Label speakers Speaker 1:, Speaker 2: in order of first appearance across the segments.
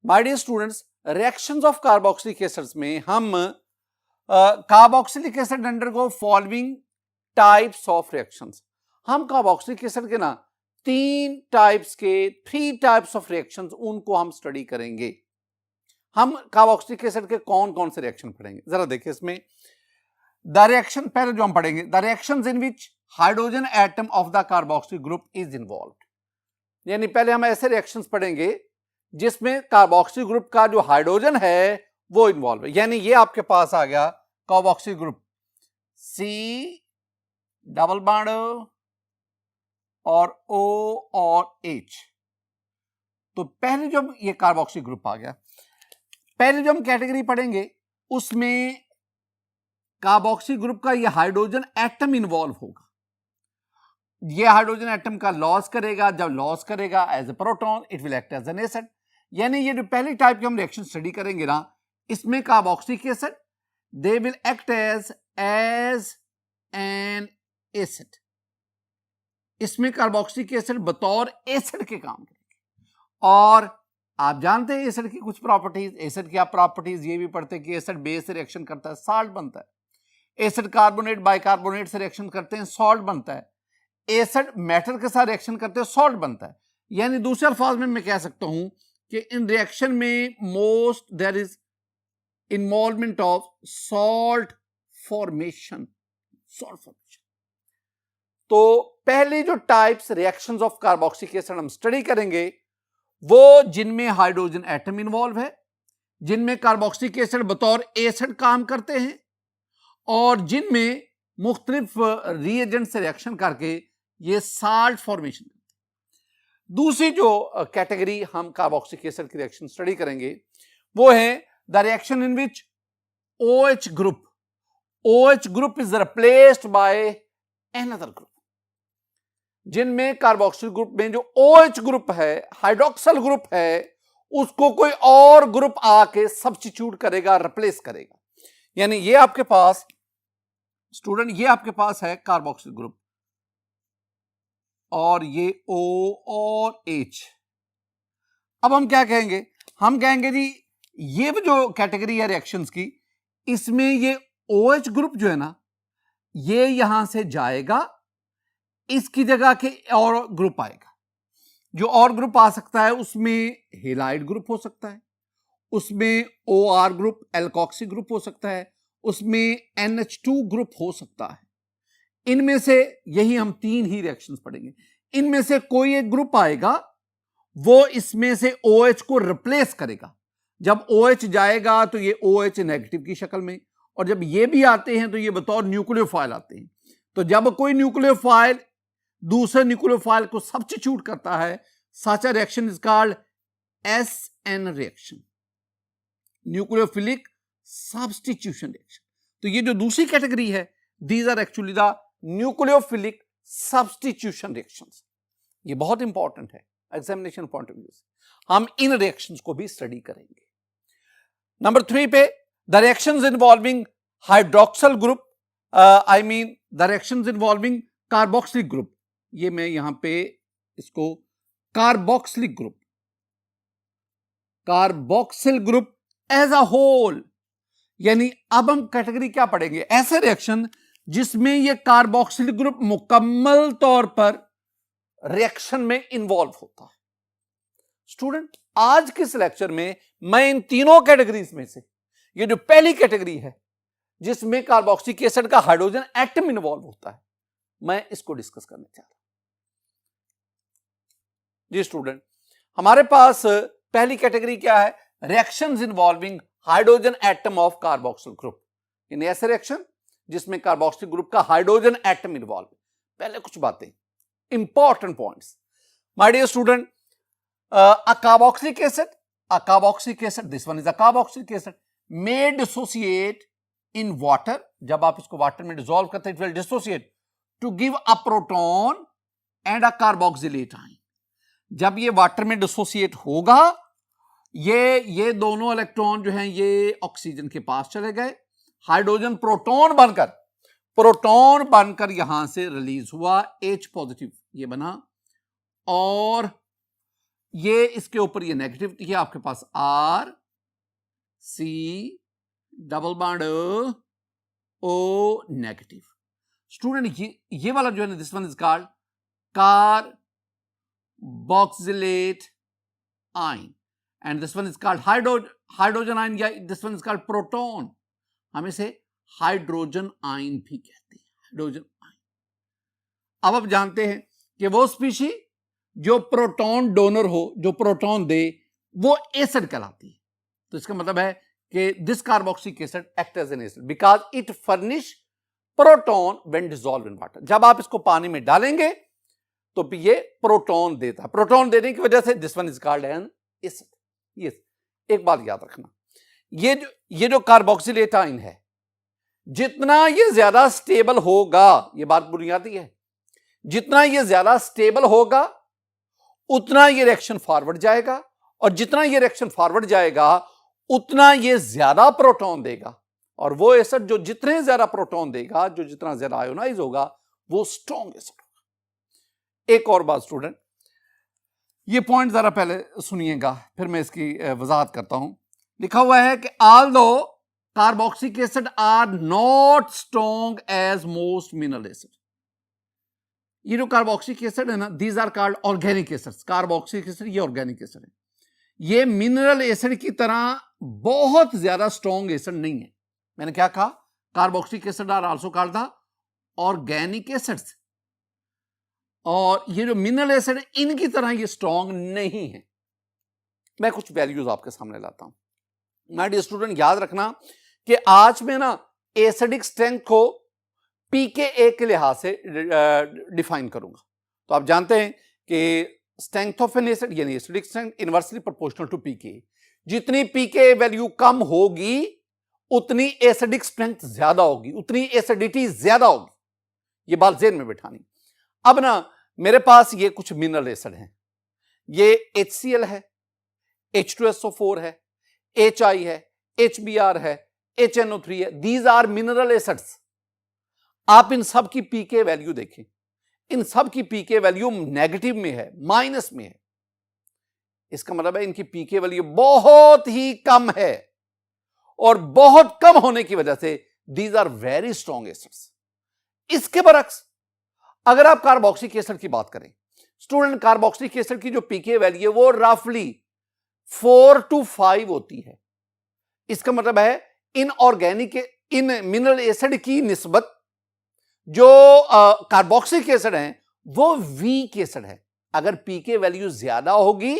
Speaker 1: My dear students, reactions of carboxylic acids में हम carboxylic acid undergo following types of reactions. हम carboxylic acid के ना three types of reactions उनको हम स्टडी करेंगे। हम कार्बोक्सिलिक एसिड के कौन कौन से रिएक्शन पढ़ेंगे, जरा देखिए इसमें। द रिएक्शन पहले जो हम पढ़ेंगे, the reactions in which hydrogen atom of the carboxylic group is involved, यानी पहले हम ऐसे रिएक्शंस पढ़ेंगे जिसमें कार्बोक्सिल ग्रुप का जो हाइड्रोजन है वो इन्वॉल्व है। यानी ये आपके पास आ गया carboxyl group C double bond और O और H। तो पहले जो ये कार्बोक्सिल ग्रुप आ गया, पहले जो हम कैटेगरी पढ़ेंगे उसमें कार्बोक्सिल ग्रुप का ये हाइड्रोजन एटम इन्वॉल्व होगा। ये हाइड्रोजन एटम का लॉस करेगा, जब लॉस करेगा as a proton it will act as an acid. यानी ये जो पहली टाइप की हम रिएक्शन स्टडी करेंगे ना, इसमें carboxylic acid they will act as an acid. इसमें कार्बोक्सिलिक एसिड बतौर एसिड के काम करेंगे। और आप जानते हैं एसिड की कुछ प्रॉपर्टीज, एसिड की आप प्रॉपर्टीज ये भी पढ़ते हैं कि एसिड बेस से रिएक्शन करता है, साल्ट बनता है। एसिड कार्बोनेट बाइकार्बोनेट से रिएक्शन करते हैं, सॉल्ट बनता है। एसिड मेटल के साथ रिएक्शन करते हैं, सॉल्ट बनता है। यानी दूसरे अल्फाज में मैं कह सकता हूं कि इन रिएक्शन में most there is involvement of salt formation. तो पहले जो types reactions of carboxylic acid हम स्टडी करेंगे वो जिनमें हाइड्रोजन एटम इन्वॉल्व है, जिनमें कार्बोक्सिलिक एसिड बतौर एसिड काम करते हैं और जिनमें मुख्तलिफ रिएजेंट से रिएक्शन करके ये साल्ट फॉर्मेशन। दूसरी जो कैटेगरी हम कार्बोक्सिलिक एसिड की रिएक्शन स्टडी करेंगे वो है the reaction in which OH group is replaced by another group. जिनमें कार्बोक्सिलिक ग्रुप में जो OH ग्रुप है, हाइड्रोक्सिल ग्रुप है, उसको कोई और ग्रुप आके सब्स्टिट्यूट करेगा, रिप्लेस करेगा। यानी ये आपके पास स्टूडेंट, ये आपके पास है कार्बोक्सिल ग्रुप और ये O और H। अब हम क्या कहेंगे, हम कहेंगे जी ये जो कैटेगरी है रिएक्शंस की, इसमें ये OH ग्रुप जो है ना, ये यहां से जाएगा, इसकी जगह के और ग्रुप आएगा। जो और ग्रुप आ सकता है उसमें हेलाइड ग्रुप हो सकता है, उसमें OR ग्रुप एल्कोक्सी ग्रुप हो सकता है, उसमें NH2 ग्रुप हो सकता है। इनमें से यही हम तीन ही रिएक्शंस पढ़ेंगे। इनमें से कोई एक ग्रुप आएगा, वो इसमें से OH को रिप्लेस करेगा। जब OH जाएगा तो ये OH नेगेटिव की शक्ल में, और जब ये भी आते हैं तो ये बतौर न्यूक्लियोफाइल आते हैं। तो जब कोई न्यूक्लियोफाइल दूसरे न्यूक्लियोफाइल को सब्स्टिट्यूट करता है, such a reaction is called SN reaction, nucleophilic substitution reaction. तो ये जो दूसरी कैटेगरी है, these are actually the nucleophilic substitution reactions. ये बहुत इंपॉर्टेंट है एग्जामिनेशन पॉइंट ऑफ व्यू से, हम इन रिएक्शंस को भी स्टडी करेंगे। नंबर 3 पे the reactions involving hydroxyl group, I mean the reactions involving carboxylic group. ये मैं यहां पे इसको carboxylic group as a whole. यानी अब हम कैटेगरी क्या पढ़ेंगे, ऐसे रिएक्शन जिसमें ये कार्बोक्सिलिक ग्रुप मुकम्मल तौर पर रिएक्शन में इन्वॉल्व होता है। स्टूडेंट, आज के इस लेक्चर में मैं इन तीनों कैटेगरीज में से ये जो पहली कैटेगरी है जिसमें कार्बोक्सिलिक एसिड का हाइड्रोजन एटम इन्वॉल्व होता है, मैं इसको डिस्कस करने चाह रहा हूं। जी स्टूडेंट, हमारे पास पहली कैटेगरी क्या है, reactions involving hydrogen atom of carboxyl group. यानी ऐसे रिएक्शन जिसमें कार्बोक्सिल ग्रुप का हाइड्रोजन एटम इन्वॉल्व। पहले कुछ बातें, important points my dear student. a carboxylic acid, this one is a carboxylic acid, may dissociate in water। जब आप इसको वाटर में डिसॉल्व करते हैं, it will dissociate to give a proton and a carboxylate ion। जब ये water में dissociate होगा, ये दोनों इलेक्ट्रॉन जो हैं ये ऑक्सीजन के पास चले गए, हाइड्रोजन प्रोटॉन बनकर यहां से रिलीज हुआ, H पॉजिटिव ये बना, और ये इसके ऊपर ये नेगेटिव है, आपके पास R C double bond O negative. Student ये वाला जो है ना, this one is called carboxylate ion and this one is called hydrogen ion, या this one is called proton. हम इसे हाइड्रोजन आयन भी कहते हैं, हाइड्रोजन आयन। अब आप जानते हैं कि वो स्पीशी जो प्रोटॉन डोनर हो, जो प्रोटॉन दे, वो एसिड कहलाती है। तो इसका मतलब है कि this carboxylic acid act as an acid because it furnish proton when dissolve in water. जब आप इसको पानी में डालेंगे तो ये प्रोटॉन देता है। प्रोटॉन देने की वजह से this one is called an acid. Yes, एक बात याद रखना, ये जो कार्बोक्सिलेट आयन है, जितना ये ज्यादा स्टेबल होगा, ये बात बुनियादी है, जितना ये ज्यादा स्टेबल होगा उतना ये रिएक्शन फॉरवर्ड जाएगा, और जितना ये रिएक्शन फॉरवर्ड जाएगा उतना ये ज्यादा प्रोटॉन देगा, और वो एसिड जो जितने ज्यादा प्रोटॉन देगा, जो जितना ज्यादा आयोनाइज होगा, वो स्ट्रॉन्ग एसिड होगा। एक और बात स्टूडेंट, ये पॉइंट जरा पहले सुनिएगा, फिर मैं इसकी वजाहत करता हूं। लिखा हुआ है कि although carboxylic acid are not strong as most mineral acid. ये जो कार्बोक्सिलिक एसिड है ना, these are called organic acids. Carboxylic acid ये ऑर्गेनिक एसिड है, ये मिनरल एसिड की तरह बहुत ज्यादा स्ट्रॉन्ग एसिड नहीं है। मैंने क्या कहा? Carboxylic acid are also called the organic acids, और ये जो मिनरल एसिड है इनकी तरह ये स्ट्रॉन्ग नहीं है। मैं कुछ वैल्यूज आपके सामने लाता हूं। माय डियर स्टूडेंट, याद रखना कि आज मैं ना एसिडिक स्ट्रेंथ को pKa के लिहाज से डिफाइन करूंगा। तो आप जानते हैं कि स्ट्रेंथ ऑफ एन एसिड यानी acidic strength inversely proportional to pKa। जितनी pKa वैल्यू कम होगी उतनी एसिडिक स्ट्रेंथ ज्यादा होगी, उतनी एसिडिटी ज्यादा होगी। ये बात ज़हन में बिठानी। अब ना मेरे पास ये कुछ मिनरल एसिड हैं, ये HCl है, H2SO4 है, HI है, HBr है, HNO3 है। These are mineral acids. आप इन सब की pK वैल्यू देखें, इन सब की pK वैल्यू नेगेटिव में है, माइनस में है। इसका मतलब है इनकी pK वैल्यू बहुत ही कम है, और बहुत कम होने की वजह से these are very strong acids. इसके बरक्स अगर आप कार्बोक्सिलिक एसिड की बात करें स्टूडेंट, कार्बोक्सिलिक एसिड की जो pK वैल्यू है वो रफली 4 to 5 होती है। इसका मतलब है इन मिनरल एसिड की निस्बत जो कार्बोक्सिलिक एसिड है वो वीक एसिड है। अगर pK वैल्यू ज्यादा होगी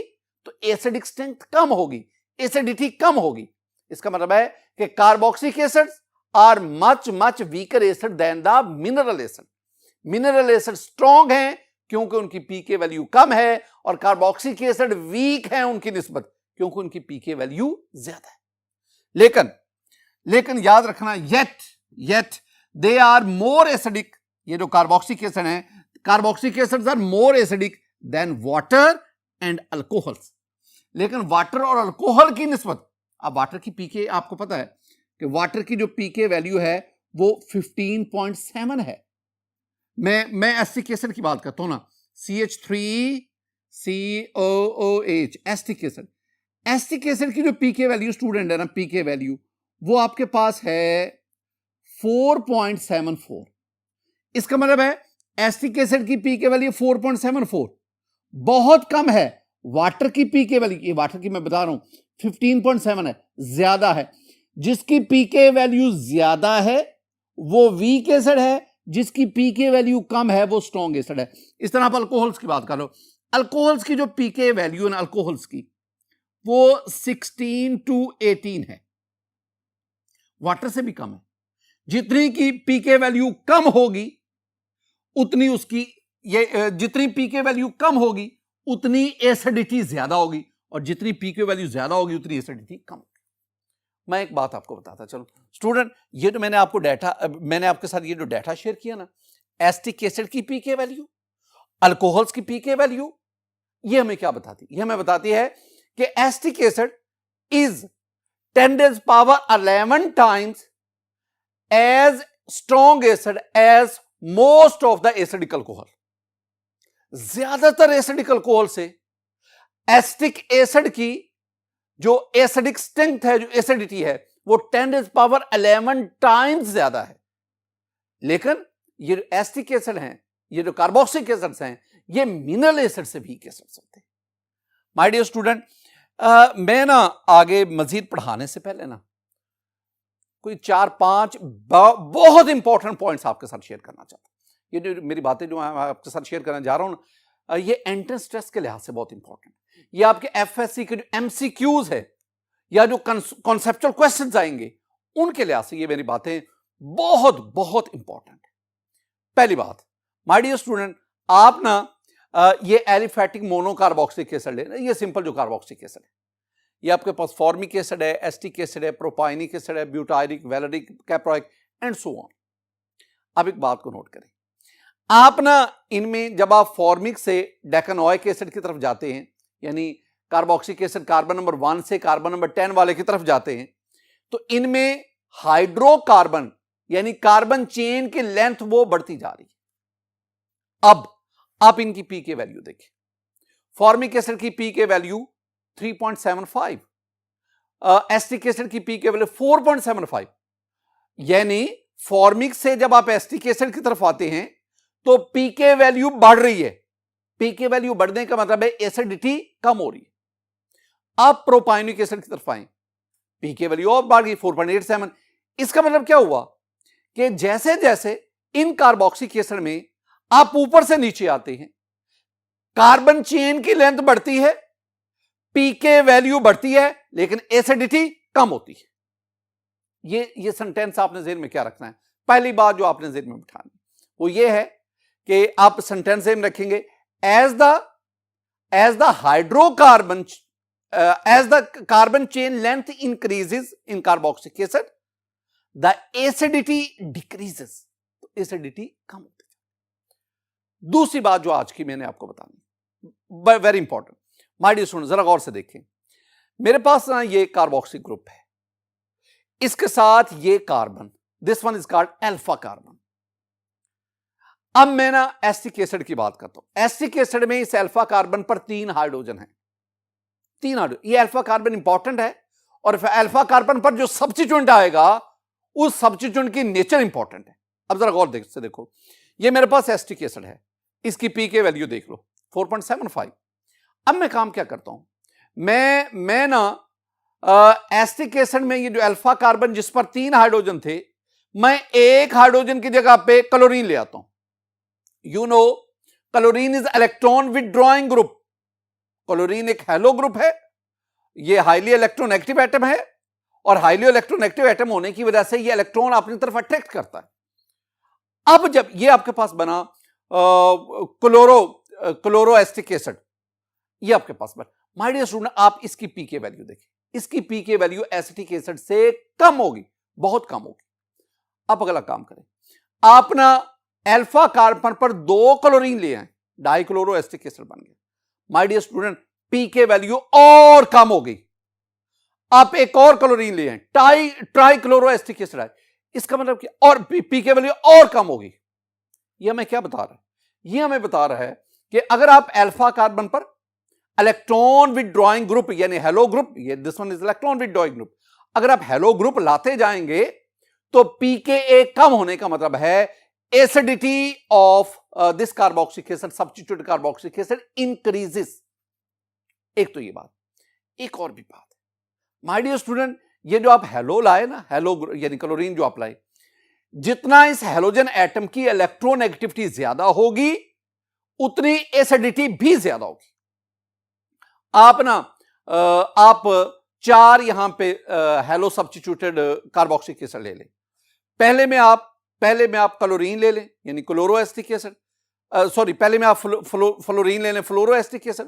Speaker 1: तो एसिडिक स्ट्रेंथ कम होगी, एसिडिटी कम होगी। इसका मतलब है कि carboxylic acids are much much weaker acid than the mineral acid. Mineral acid strong हैं क्योंकि उनकी pK वैल्यू कम है, और कार्बोक्सिलिक एसिड वीक है उनकी निस्बत क्योंकि उनकी pK वैल्यू ज्यादा है। लेकिन याद रखना, yet they are more acidic. ये जो कार्बोक्सिलिक एसिड है, carboxylic acids are more acidic than water and alcohols. लेकिन वाटर और अल्कोहल की निस्बत, अब वाटर की pK आपको पता है कि वाटर की जो pK वैल्यू है वो 15.7 है। मैं एसिटिक एसिड की बात करता हूं ना, CH3COOH acetic acid. Acetic acid की जो pK वैल्यू स्टूडेंट है ना, pK वैल्यू वो आपके पास है 4.74। इसका मतलब है एसिटिक एसिड की pK वैल्यू 4.74 बहुत कम है। वाटर की pK वैल्यू, ये वाटर की मैं बता रहा हूं 15.7 है, ज्यादा है। जिसकी pK वैल्यू ज्यादा है वो वीक एसिड है, जिसकी pK वैल्यू कम है वो स्ट्रॉन्ग एसिड है। इस तरह आप अल्कोहल्स की बात कर लो, अल्कोहल्स की जो pK वैल्यू है ना अल्कोहल्स की वो 16 to 18 है, वाटर से भी कम है। जितनी की pK वैल्यू कम होगी उतनी उसकी जितनी pK वैल्यू कम होगी उतनी एसिडिटी ज्यादा होगी, और जितनी pK वैल्यू ज्यादा होगी उतनी एसिडिटी कम होगी। मैं एक बात आपको बताता चलो स्टूडेंट, ये जो मैंने आपके साथ ये जो डाटा शेयर किया ना, एसिटिक एसिड की pK वैल्यू, अल्कोहल्स की pK वैल्यू, ये हमें क्या बताती है? ये हमें बताती है कि acetic acid is 10⁻11 times as strong acid as most of the acidic alcohol. ज्यादातर एसिडिक अल्कोहल से एसिटिक एसिड की जो एसिडिक स्ट्रेंथ है, जो एसिडिटी है, वो 10⁻11 टाइम्स ज्यादा है। लेकिन ये जो एसिटिक एसिड हैं, ये जो कार्बोक्सिलिक एसिड्स हैं, ये मिनरल एसिड से वीक एसिड्स होते हैं। माय डियर स्टूडेंट, मैं ना आगे मजीद पढ़ाने से पहले ना कोई 4-5 बहुत इंपॉर्टेंट पॉइंट्स आपके साथ शेयर करना चाहता हूं। ये जो मेरी बातें जो मैं आपके साथ शेयर करने जा रहा हूं ना, ये एंट्रेंस टेस्ट के लिहाज से बहुत इंपॉर्टेंट है। ये आपके एफएससी के जो एमसीक्यूज है या जो कॉन्सेप्चुअल क्वेश्चंस आएंगे, उनके लिहाज से ये मेरी बातें बहुत बहुत इंपॉर्टेंट है। पहली बात, माय डियर स्टूडेंट, आप ना ये एलिफैटिक मोनोकार्बोक्सिलिक एसिड लेना, ये सिंपल जो कार्बोक्सिलिक एसिड है, ये आपके पास फॉर्मिक एसिड है, एस्टिक एसिड है, प्रोपाइनिक एसिड है, butyric, valeric, caproic and so on. अब एक बात को नोट करें, आप ना इनमें जब आप फॉर्मिक से डेकेनोइक एसिड की तरफ जाते हैं, यानी कार्बोक्सिलिक एसिड कार्बन नंबर 1 से कार्बन नंबर 10 वाले की तरफ जाते हैं, तो इनमें हाइड्रोकार्बन यानी कार्बन चेन की लेंथ वो बढ़ती जा रही है। अब आप इनकी पी के वैल्यू देखें। फॉर्मिक एसिड की पी के वैल्यू 3.75, एस्टिक एसिड की पी के वैल्यू 4.75, यानी फॉर्मिक से जब आप एस्टिक एसिड की तरफ आते हैं तो पी के वैल्यू बढ़ रही है। पी के वैल्यू बढ़ने का मतलब है एसिडिटी कम हो रही है। आप प्रोपाइनिक एसिड की तरफ आए, पी के वैल्यू और बढ़ गई 4.87। इसका मतलब क्या हुआ कि जैसे जैसे इन कार्बोक्सिलिक एसिड में आप ऊपर से नीचे आते हैं, कार्बन चेन की लेंथ बढ़ती है, पीके वैल्यू बढ़ती है, लेकिन एसिडिटी कम होती है। ये सेंटेंस आपने ज़हन में क्या रखना है? पहली बात जो आपने ज़हन में बिठानी वो ये है कि आप सेंटेंस ज़हन रखेंगे, as the hydrocarbon as the carbon chain length increases in carboxylic acid, the acidity decreases, तो एसिडिटी कम होती है। दूसरी बात जो आज की मैंने आपको बतानी, very important, my dear student, जरा गौर से देखें। मेरे पास ना ये कार्बोक्सिलिक ग्रुप है, इसके साथ ये carbon, this one is called alpha carbon. अब मैं ना एसिटिक एसिड की बात करता हूं। एसिटिक एसिड में इस अल्फा कार्बन पर 3 हाइड्रोजन है, 3 हाइड्रोजन। ये अल्फा कार्बन इंपॉर्टेंट है, और अल्फा कार्बन पर जो सब्स्टिट्यूएंट आएगा उस सब्स्टिट्यूएंट की नेचर इंपॉर्टेंट है। अब जरा गौर से देखो, ये मेरे पास एसिटिक एसिड है, इसकी पी के वैल्यू देख लो 4.75। अब मैं काम क्या करता हूं, मैं ना एसिटिक एसिड में ये जो अल्फा कार्बन जिस पर 3 हाइड्रोजन थे, मैं एक हाइड्रोजन की जगह पे क्लोरीन ले आता हूं। You know, chlorine is electron withdrawing group. Chlorine एक हेलो ग्रुप है, ये हाईली इलेक्ट्रोनेगेटिव एटम है, और हाईली इलेक्ट्रोनेगेटिव एटम होने की वजह से ये इलेक्ट्रॉन अपनी तरफ अट्रैक्ट करता है। अब जब ये आपके पास बना क्लोरो एसिटिक एसिड, ये आपके पास बना। माय डियर स्टूडेंट, आप इसकी पी के वैल्यू देखें, इसकी पी के वैल्यू एसिटिक एसिड से कम होगी, बहुत कम होगी। अब अगला काम करें, आप ना अल्फा कार्बन पर 2 क्लोरीन ले आए, डाइक्लोरो एसिटिक एसिड बन गया। माय डियर स्टूडेंट, पी के वैल्यू और कम हो गई। आप एक और क्लोरीन ले आए, ट्राइक्लोरो एसिटिक एसिड आए, इसका मतलब क्या, और पी के वैल्यू और कम हो गई। ये हमें क्या बता रहा है? ये हमें बता रहा है कि अगर आप अल्फा कार्बन पर इलेक्ट्रॉन विथड्रॉइंग ग्रुप यानी हेलो ग्रुप, ये this one is electron withdrawing group, अगर आप हेलो ग्रुप लाते जाएंगे तो पीके कम होने का मतलब है acidity of this carboxylic acid, substituted carboxylic acid increases. एक तो ये बात, एक और भी बात है माय डियर स्टूडेंट, ये जो आप हेलो लाए ना, हेलो यानी क्लोरीन जो आप लाए, जितना इस हेलोजन एटम की इलेक्ट्रोनेगेटिविटी ज्यादा होगी उतनी एसिडिटी भी ज्यादा होगी। आप ना आप 4 यहां पे हेलो सब्स्टिट्यूटेड कार्बोक्सिलिक एसिड ले लें। पहले में आप क्लोरीन ले लें, यानी क्लोरो एसिटिक एसिड, सॉरी, पहले में आप फ्लोरीन ले लें, fluoro acetic acid,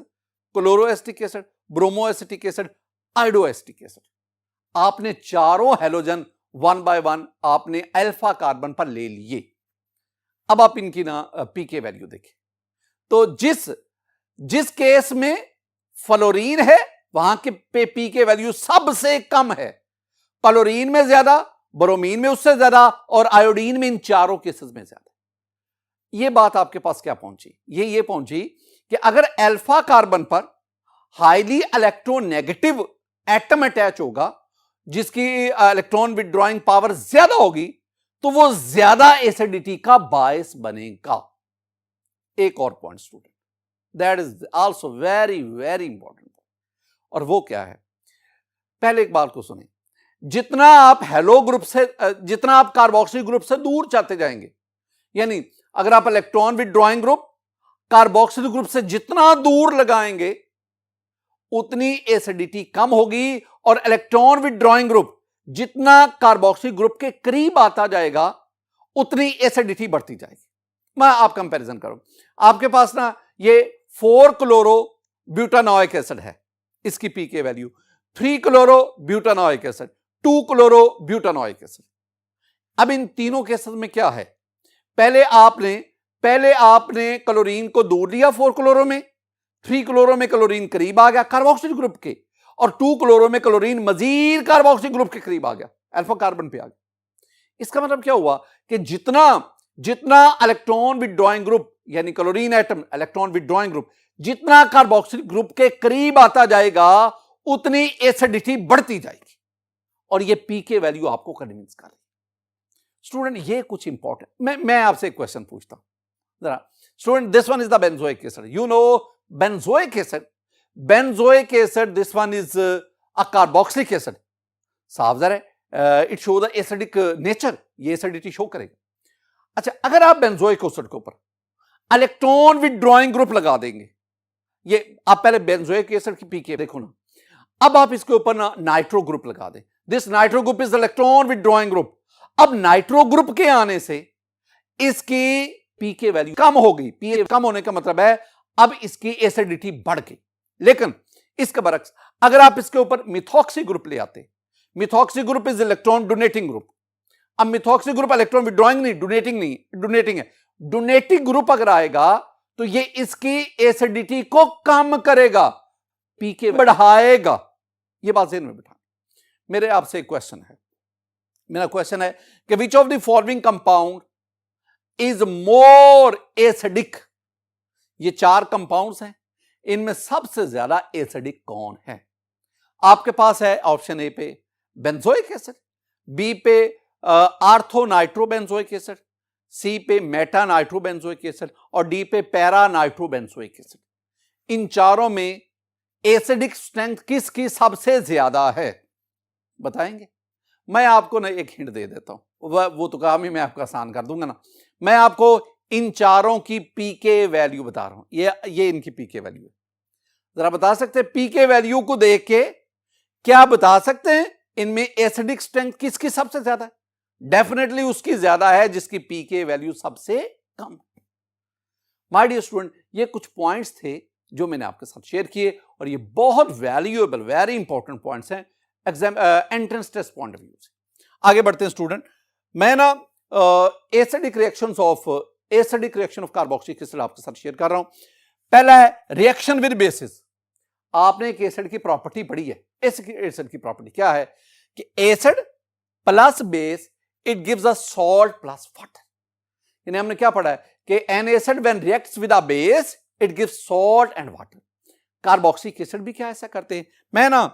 Speaker 1: chloro acetic acid, bromo acetic acid, iodo acetic acid. आपने चारों हेलोजन 1 बाय 1 आपने अल्फा कार्बन पर ले लिए। अब आप इनकी ना पी के वैल्यू देखें, तो जिस केस में फ्लोरीन है वहां के पी के वैल्यू सबसे कम है, क्लोरीन में ज्यादा, ब्रोमीन में उससे ज्यादा, और आयोडीन में इन चारों केसेस में ज्यादा। यह बात आपके पास क्या पहुंची? ये पहुंची कि अगर अल्फा कार्बन पर हाईली इलेक्ट्रोनेगेटिव एटम अटैच होगा, जिसकी इलेक्ट्रॉन विथड्रॉइंग पावर ज्यादा होगी, तो वो ज्यादा एसिडिटी का बायस बनेगा। एक और point student, that is also very very important. और वो क्या है, पहले एक बात को सुने, जितना आप हेलो ग्रुप से, जितना आप कार्बोक्सिल ग्रुप से दूर जाते जाएंगे, यानी अगर आप electron withdrawing group carboxyl group से जितना दूर लगाएंगे, उतनी एसिडिटी कम होगी, और इलेक्ट्रॉन विथड्रॉइंग ग्रुप जितना कार्बोक्सिल ग्रुप के करीब आता जाएगा, उतनी एसिडिटी बढ़ती जाएगी। मैं आप कंपैरिजन करो, आपके पास ना ये 4 क्लोरो ब्यूटानोइक एसिड है, इसकी pK value 3 chloro butanoic acid, 2 chloro butanoic acid. अब इन तीनों केसेस में क्या है, पहले आपने क्लोरीन को दूर लिया 4 क्लोरो में, 3 क्लोरो में क्लोरीन करीब आ गया कार्बोक्सिल ग्रुप के, और 2 क्लोरो में क्लोरीन मजीद कार्बोक्सिल ग्रुप के करीब आ गया, अल्फा कार्बन पे आ गया। इसका मतलब क्या हुआ कि जितना इलेक्ट्रॉन विथड्रॉइंग ग्रुप, यानी chlorine atom electron withdrawing group जितना कार्बोक्सिल ग्रुप के करीब आता जाएगा, उतनी एसिडिटी बढ़ती जाएगी, और ये पीके वैल्यू आपको कन्विंस कर रही है। स्टूडेंट ये कुछ इंपॉर्टेंट, मैं आपसे एक क्वेश्चन पूछता हूं जरा student, this one is the benzoic acid, you know benzoic acid, this one is a carboxylic acid, साफ ज़ाहिर है it show the acidic nature, ये एसिडिटी शो करेगा। अच्छा, अगर आप बेंजोइक एसिड के ऊपर इलेक्ट्रॉन विथड्रॉइंग ग्रुप लगा देंगे, ये आप पहले बेंजोइक एसिड की पीके देखो ना, अब आप इसके ऊपर ना नाइट्रो ग्रुप लगा दें, this nitro group is electron withdrawing group. अब नाइट्रो ग्रुप के आने से इसकी पीके वैल्यू कम हो गई, पीके कम होने का मतलब है अब इसकी एसिडिटी बढ़ गई। लेकिन इसके बरक्स अगर आप इसके ऊपर मिथॉक्सी ग्रुप ले आते, methoxy group is electron donating group. अब मिथॉक्सी ग्रुप इलेक्ट्रॉन विथड्रॉइंग नहीं, डोनेटिंग नहीं, डोनेटिंग है। डोनेटिंग ग्रुप अगर आएगा तो ये इसकी एसिडिटी को कम करेगा, पीके बढ़ाएगा। ये बात ज़हन में बिठा। मेरे आपसे एक क्वेश्चन है, मेरा क्वेश्चन है कि which of the following compound is more acidic. ये 4 कंपाउंड्स हैं, इनमें सबसे ज्यादा एसिडिक कौन है? आपके पास है ऑप्शन ए पे बेंजोइक एसिड, बी पे आर्थो नाइट्रो बेंजोइक एसिड, सी पे मेटा नाइट्रो बेंजोइक एसिड, और डी पे पैरा नाइट्रो बेंजोइक एसिड। इन चारों में एसिडिक स्ट्रेंथ किसकी सबसे ज्यादा है, बताएंगे? मैं आपको ना एक हिंट दे देता हूं, वो तो काम ही मैं आपका आसान कर दूंगा ना। मैं आपको इन चारों की पीके वैल्यू बता रहा हूं, ये इनकी पीके वैल्यू है। जरा बता सकते हैं पीके वैल्यू को देख के क्या बता सकते हैं इनमें एसिडिक स्ट्रेंथ किसकी सबसे ज्यादा है? डेफिनेटली उसकी ज्यादा है जिसकी पीके वैल्यू सबसे कम। माय डियर स्टूडेंट, ये कुछ पॉइंट्स थे जो मैंने आपके साथ शेयर किए, और ये बहुत वैल्यूएबल वेरी इंपॉर्टेंट पॉइंट्स हैं exam entrance test point of view से। आगे बढ़ते हैं स्टूडेंट, मैं ना acidic reaction of carboxylic acid आपके साथ शेयर कर रहा हूं। पहला है रिएक्शन विद बेसिस। आपने एक एसिड की प्रॉपर्टी पढ़ी है, एसिड की प्रॉपर्टी क्या है कि acid plus base it gives a salt plus water. यानी हमने क्या पढ़ा है कि N acid when reacts with a base it gives salt and water. Carboxylic acid भी क्या ऐसा करते हैं? मैं ना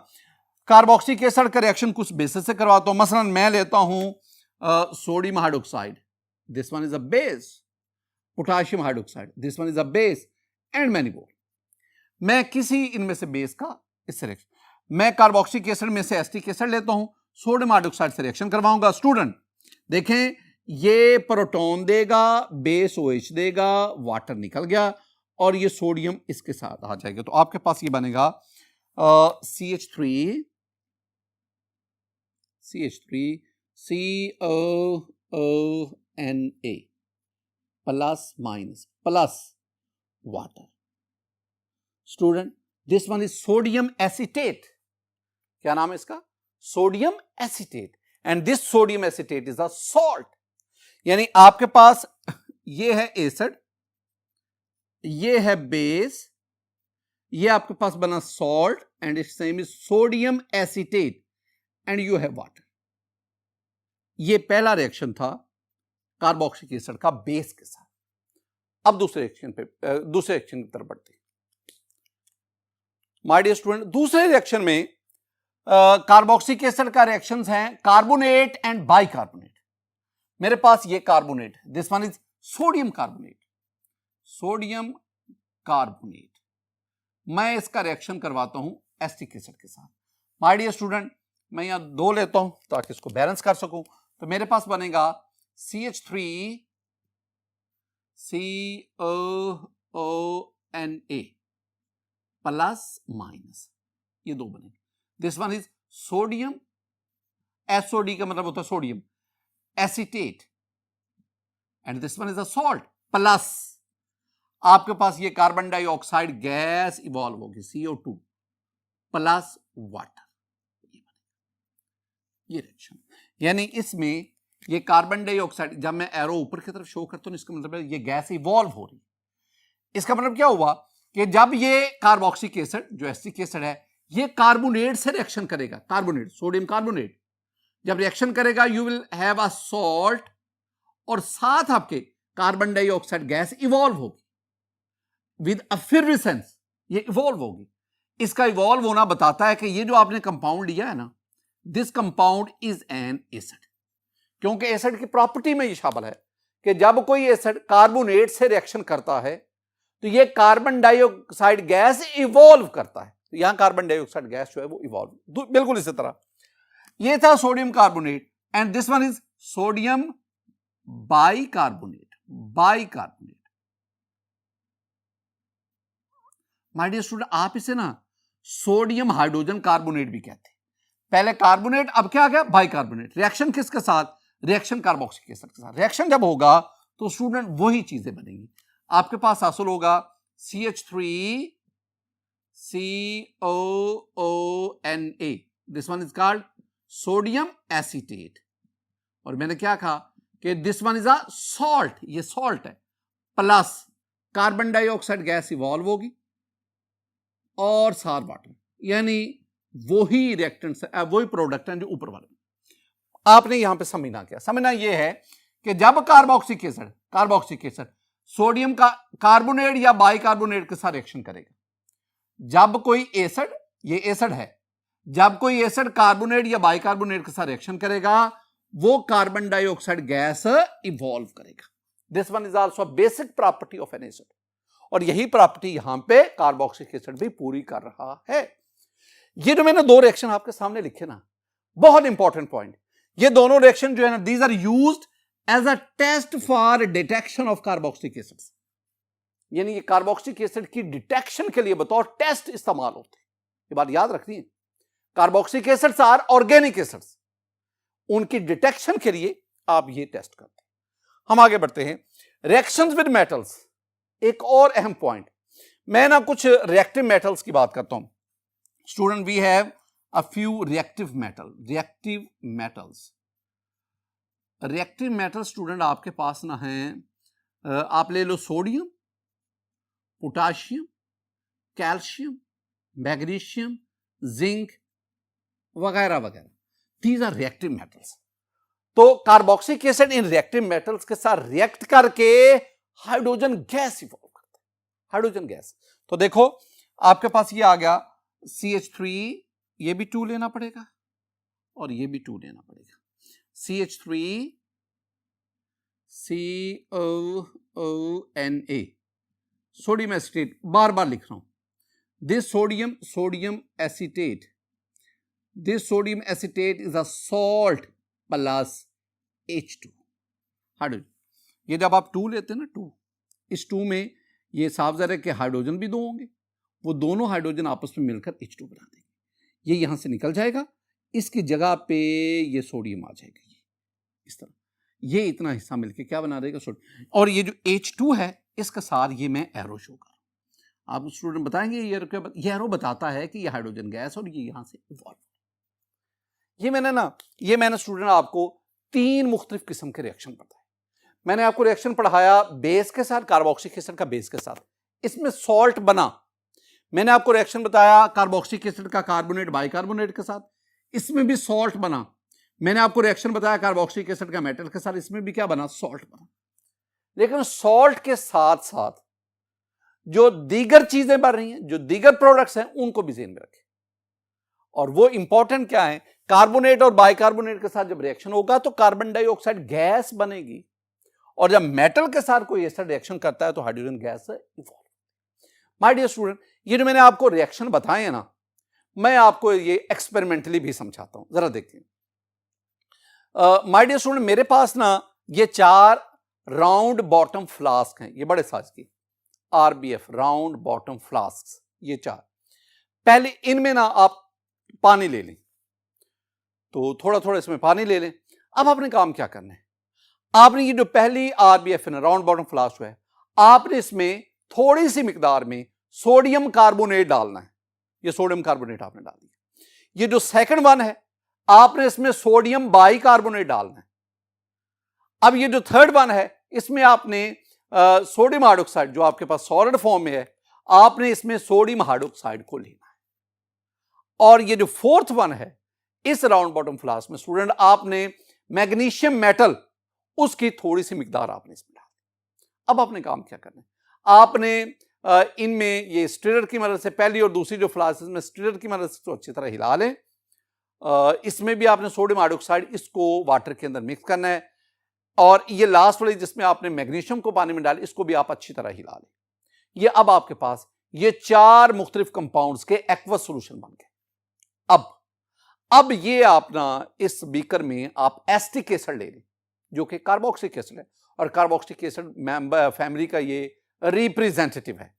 Speaker 1: कार्बोक्सिलिक एसिड का रिएक्शन कुछ बेसिस से करवाता हूं। मसलन मैं लेता हूं sodium hydroxide, this one is a base, potassium hydroxide, this one is a base, and many more. मैं किसी इनमें से बेस का इससे रिएक्शन, मैं कार्बोक्सिलिक एसिड में से एसिटिक एसिड लेता हूं, सोडियम हाइड्रोक्साइड से रिएक्शन करवाऊंगा। स्टूडेंट देखें, ये प्रोटॉन देगा, बेस OH देगा, वाटर निकल गया, और ये सोडियम इसके साथ आ जाएगा। तो आपके पास ये बनेगा CH3 COONA plus minus plus water. Student this one is sodium acetate. क्या नाम है इसका? Sodium acetate. And this sodium acetate is a salt. यानी आपके पास ये है एसिड, ये है बेस, ये आपके पास बना salt, and it's name is sodium acetate, and you have water. ये पहला रिएक्शन था कार्बोक्सिलिक एसिड का बेस के साथ। अब दूसरे रिएक्शन की तरफ बढ़ते हैं। माय डियर स्टूडेंट, दूसरे रिएक्शन में कार्बोक्सिलिक एसिड का रिएक्शंस हैं कार्बोनेट एंड बाइकार्बोनेट। मेरे पास ये carbonate, this one is sodium carbonate, sodium carbonate. मैं इसका रिएक्शन करवाता हूं एसिटिक एसिड के साथ। माय डियर स्टूडेंट, मैं यहां 2 लेता हूं ताकि इसको बैलेंस कर सकूं। तो मेरे पास बनेगा CH3 COONA प्लस माइनस, ये 2 बनेंगे। This one is sodium, SOD का मतलब होता है sodium acetate, and this one is a salt plus आपके पास ये कार्बन डाइऑक्साइड गैस इवॉल्व होगी CO2 प्लस वाटर, ये रिएक्शन। यानी इसमें ये कार्बन डाइऑक्साइड, जब मैं एरो ऊपर की तरफ शो करता हूं इसका मतलब है ये गैस इवॉल्व हो रही है। इसका मतलब क्या हुआ कि जब ये कार्बोक्सिलिक एसिड जो एसिटिक एसिड है ये कार्बोनेट से रिएक्शन करेगा, कार्बोनेट सोडियम कार्बोनेट जब रिएक्शन करेगा you will have a salt, और साथ आपके कार्बन डाइऑक्साइड गैस इवॉल्व होगी विद एफिरेसेंस, ये इवॉल्व होगी। इसका इवॉल्व होना बताता है कि ये जो आपने कंपाउंड लिया है ना, this compound is an acid, क्योंकि एसिड की प्रॉपर्टी में ये शामिल है कि जब कोई एसिड कार्बोनेट से रिएक्शन करता है तो ये कार्बन डाइऑक्साइड गैस इवॉल्व करता है। तो यहां कार्बन डाइऑक्साइड गैस जो है वो इवॉल्व, बिल्कुल इसी तरह ये था sodium carbonate, and this one is sodium bicarbonate, bicarbonate. My dear student, आप इसे ना सोडियम हाइड्रोजन कार्बोनेट भी कहते हैं। पहले कार्बोनेट, अब क्या आ गया बाइकार्बोनेट। रिएक्शन किसके साथ? रिएक्शन कार्बोक्सिलिक एसिड के साथ। रिएक्शन जब होगा तो स्टूडेंट वही चीजें बनेंगी। आपके पास हासिल होगा CH3 COONA, this one is called sodium acetate, और मैंने क्या कहा कि this one is a salt, ये सॉल्ट है, plus carbon dioxide gas evolve होगी और साथ वाटर, यानी वही रिएक्टेंट्स, वही प्रोडक्ट हैं जो ऊपर वाले। आपने यहां पे समझना क्या, समझना यह है कि जब कार्बोक्सिलिक एसिड सोडियम का कार्बोनेट या बाइकार्बोनेट के साथ रिएक्शन करेगा, जब कोई एसिड, ये एसिड है, जब कोई एसिड कार्बोनेट या बाइकार्बोनेट के साथ रिएक्शन करेगा वो कार्बन डाइऑक्साइड गैस इवॉल्व करेगा। This one is also basic property of an acid, और यही प्रॉपर्टी यहां पे कार्बोक्सिलिक एसिड भी पूरी कर रहा है। ये जो मैंने 2 रिएक्शन आपके सामने लिखे ना, बहुत इंपॉर्टेंट पॉइंट, ये दोनों रिएक्शन जो है ना, these are used as a test for detection of carboxylic acids, यानी ये कार्बोक्सिलिक एसिड की डिटेक्शन के लिए बतौर टेस्ट इस्तेमाल होते हैं। ये बात याद रखनी है। Carboxylic acids are organic acids, उनकी डिटेक्शन के लिए आप ये टेस्ट करते हैं। हम आगे बढ़ते हैं, रिएक्शंस विद मेटल्स। एक और अहम पॉइंट, मैं ना कुछ रिएक्टिव मेटल्स की बात करता हूं। Student, we have a few reactive metal student आपके पास ना है, आप ले लो sodium, potassium, calcium, magnesium, zinc वगैरह वगैरह, दीज आर रिएक्टिव मेटल्स। तो कार्बोक्सिलिक एसिड इन रिएक्टिव मेटल्स के साथ रिएक्ट करके हाइड्रोजन गैस इवॉल्व करता है, हाइड्रोजन गैस। तो देखो आपके पास ये आ गया CH3, ये भी 2 लेना पड़ेगा और ये भी 2 लेना पड़ेगा। CH3 COONA, सोडियम एसीटेट, बार बार लिख रहा हूं, this sodium acetate, this sodium acetate is a salt plus H2 hydrogen. ये जब आप 2 लेते हैं ना, 2, इस 2 में ये साफ ज़ाहिर है कि हाइड्रोजन भी 2 होंगे, वो दोनों हाइड्रोजन आपस में मिलकर H2 बना देंगे। ये यहां से निकल जाएगा, इसकी जगह पे ये सोडियम आ जाएगा, ये इस तरह, ये इतना हिस्सा मिलकर क्या बना देगा सोडियम। और ये जो H2 है इसका साथ ये मैं एरो शो कर रहा हूं। आप स्टूडेंट बताएंगे ये एरो बताता है कि ये हाइड्रोजन गैस और ये यहां से इवॉल्व। ये मैंने स्टूडेंट आपको 3 मुख्तलिफ किस्म के रिएक्शन बताए। मैंने आपको रिएक्शन पढ़ाया बेस के साथ, कार्बोक्सिलिक एसिड का बेस के साथ, इसमें सॉल्ट बना। मैंने आपको रिएक्शन बताया कार्बोक्सिलिक एसिड का कार्बोनेट बाइकार्बोनेट के साथ, इसमें भी सॉल्ट बना। मैंने आपको रिएक्शन बताया कार्बोक्सिलिक एसिड का मेटल के साथ, इसमें भी क्या बना, सॉल्ट बना। लेकिन सॉल्ट के साथ साथ जो दीगर चीजें बन रही हैं, जो दीगर प्रोडक्ट्स हैं, उनको भी ज़हन में रखें। और वो इंपॉर्टेंट क्या है, कार्बोनेट और बाइकार्बोनेट के साथ जब रिएक्शन होगा तो कार्बन डाइऑक्साइड गैस बनेगी, और जब मेटल के साथ कोई ऐसा रिएक्शन करता है तो hydrogen gas evolve. My dear student, ये जो मैंने आपको रिएक्शन बताए हैं ना, मैं आपको ये एक्सपेरिमेंटली भी समझाता हूं, जरा देखिए। माय डियर स्टूडेंट, मेरे पास ना ये 4 राउंड बॉटम फ्लास्क हैं, ये बड़े साइज की RBF राउंड बॉटम फ्लास्क, ये 4। पहले इनमें ना आप पानी ले लें, तो थोड़ा थोड़ा इसमें पानी ले लें। अब आपने काम क्या करना है, आपने ये जो पहली RBF है ना, राउंड बॉटम फ्लास्क है, आपने इसमें थोड़ी सी मिकदार में सोडियम कार्बोनेट डालना है। ये सोडियम कार्बोनेट आपने डाल दिया। ये जो सेकंड वन है, आपने इसमें सोडियम बाइकार्बोनेट डालना है। अब ये जो थर्ड वन है, इसमें आपने सोडियम हाइड्रोक्साइड, जो आपके पास सॉलिड फॉर्म में है, आपने इसमें सोडियम हाइड्रोक्साइड को लेना है। और ये जो फोर्थ वन है, इस राउंड बॉटम फ्लास्क में स्टूडेंट आपने मैग्नीशियम मेटल, उसकी थोड़ी सी मिकदार आपने इसमें डाल दी। अब आपने काम क्या करना है, आपने इनमें ये स्टिरर की मदद से, पहली और दूसरी जो फ्लास्क में स्टिरर की मदद से तो अच्छी तरह हिला लें। इसमें भी आपने सोडियम हाइड्रोक्साइड, इसको वाटर के अंदर मिक्स करना है। और ये लास्ट वाली जिसमें आपने मैग्नीशियम को पानी में डाले, इसको भी आप अच्छी तरह हिला लें। ये अब आपके पास ये 4 मुख्तलिफ कंपाउंड्स के एक्वस सॉल्यूशन बन गए। अब ये अपना इस बीकर में आप एसिटिक एसिड ले लें, जो कि कार्बोक्सिलिक एसिड है, और कार्बोक्सिलिक एसिड फैमिली का ये रिप्रेजेंटेटिव है।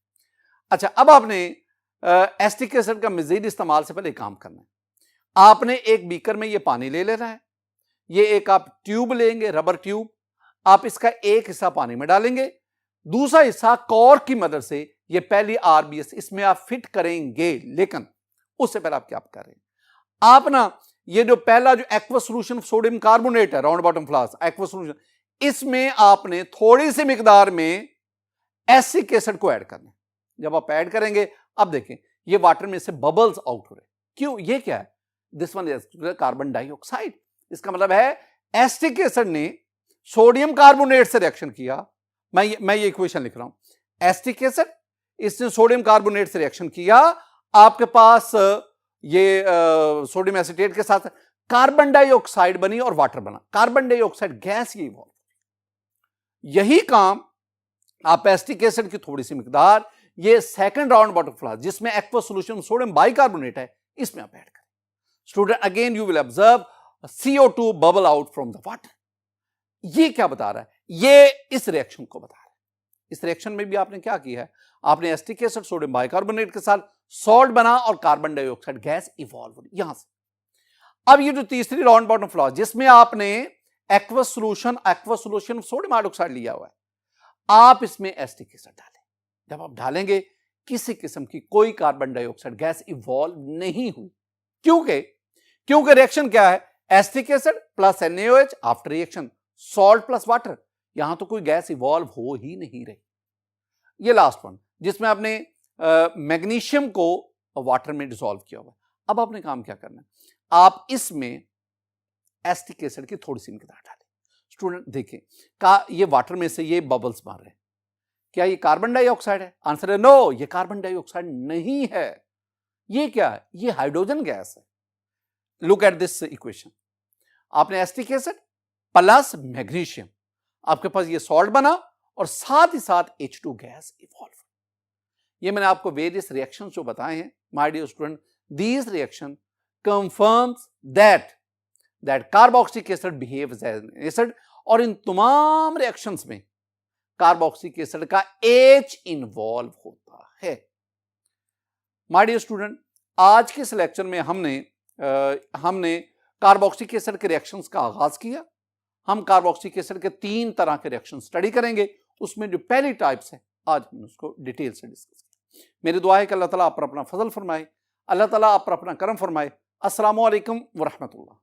Speaker 1: अच्छा, अब आपने एसिटिक एसिड का मजीद इस्तेमाल से पहले काम करना है। आपने एक बीकर में ये पानी ले लेना है। ये एक आप ट्यूब लेंगे, रबर ट्यूब, आप इसका एक हिस्सा पानी में डालेंगे, दूसरा हिस्सा कॉर्क की मदद से ये पहली RBS इसमें आप फिट करेंगे। लेकिन उससे पहले आप क्या कर रहे हैं, आप ना ये जो पहला जो एक्वस सॉल्यूशन सोडियम कार्बोनेट है, round bottom flask aqueous solution, इसमें आपने थोड़ी सी मिकदार में एसिटिक एसिड को ऐड करना है। जब आप ऐड करेंगे, अब देखें ये वाटर में से बबल्स आउट हो रहे। क्यों? ये क्या है? This one is carbon dioxide. इसका मतलब है एसिटिक एसिड ने सोडियम कार्बोनेट से रिएक्शन किया। मैं ये इक्वेशन लिख रहा हूं, एसिटिक एसिड, इसने सोडियम कार्बोनेट से रिएक्शन किया, आपके पास ये सोडियम एसीटेट के साथ कार्बन डाइऑक्साइड बनी और वाटर बना, कार्बन डाइऑक्साइड गैस ये इवॉल्व। यही काम आप एसिटिक एसिड की थोड़ी सी मिकदार ये सेकंड राउंड बॉटम फ्लास्क जिसमें एक्वस सॉल्यूशन सोडियम बाइकार्बोनेट है, इसमें आप ऐड करें। Student, again you will observe CO2 bubble out from the water. ये क्या बता रहा है? ये इस रिएक्शन को बता रहा है। इस रिएक्शन में भी आपने क्या किया है, आपने एसिटिक एसिड सोडियम बाइकार्बोनेट के साथ सॉल्ट बना और कार्बन डाइऑक्साइड गैस इवॉल्व हुई यहां से। अब ये जो तीसरी राउंड बॉटम फ्लास्क जिसमें आपने एक्वस सॉल्यूशन सोडियम हाइड्रोक्साइड लिया हुआ है, आप इसमें एसिटिक एसिड डालें। जब आप डालेंगे, किसी किस्म की कोई कार्बन डाइऑक्साइड गैस इवॉल्व नहीं हुई। क्योंकि रिएक्शन क्या है, acetic acid plus NaOH after reaction salt plus water, यहां तो कोई गैस इवॉल्व हो ही नहीं रही। ये लास्ट वन जिसमें आपने मैग्नीशियम को वाटर में डिसॉल्व किया हुआ। अब आपने काम क्या करना है, आप इसमें एसिटिक एसिड की थोड़ी सी मिकदार डालें। स्टूडेंट देखें, का ये वाटर में से ये बबल्स मार रहे हैं, क्या ये कार्बन डाइऑक्साइड है? आंसर है नो, ये कार्बन डाइऑक्साइड नहीं है। ये क्या है? ये हाइड्रोजन गैस है। लुक एट दिस इक्वेशन, आपने एसिटिक एसिड प्लस मैग्नीशियम, आपके पास ये सॉल्ट बना और साथ ही साथ H2 गैस इवॉल्व। ये मैंने आपको वेरियस रिएक्शंस जो बताए हैं, my dear student, these reaction confirms that carboxylic acid behaves as an acid, और इन तमाम रिएक्शंस में कार्बोक्सिलिक एसिड का H इन्वॉल्व होता है। माय डियर स्टूडेंट, आज के इस लेक्चर में हमने कार्बोक्सिलिक एसिड के रिएक्शंस का आगाज किया। हम कार्बोक्सिलिक एसिड के 3 तरह के रिएक्शन स्टडी करेंगे। उसमें जो पहली टाइप्स है, आज हम उसको डिटेल से डिस्कस करेंगे। मेरी दुआ है कि अल्लाह ताला आप पर अपना फजल फरमाए, अल्लाह ताला आप पर अपना करम फरमाए। अस्सलामु अलैकुम व रहमतुल्लाह।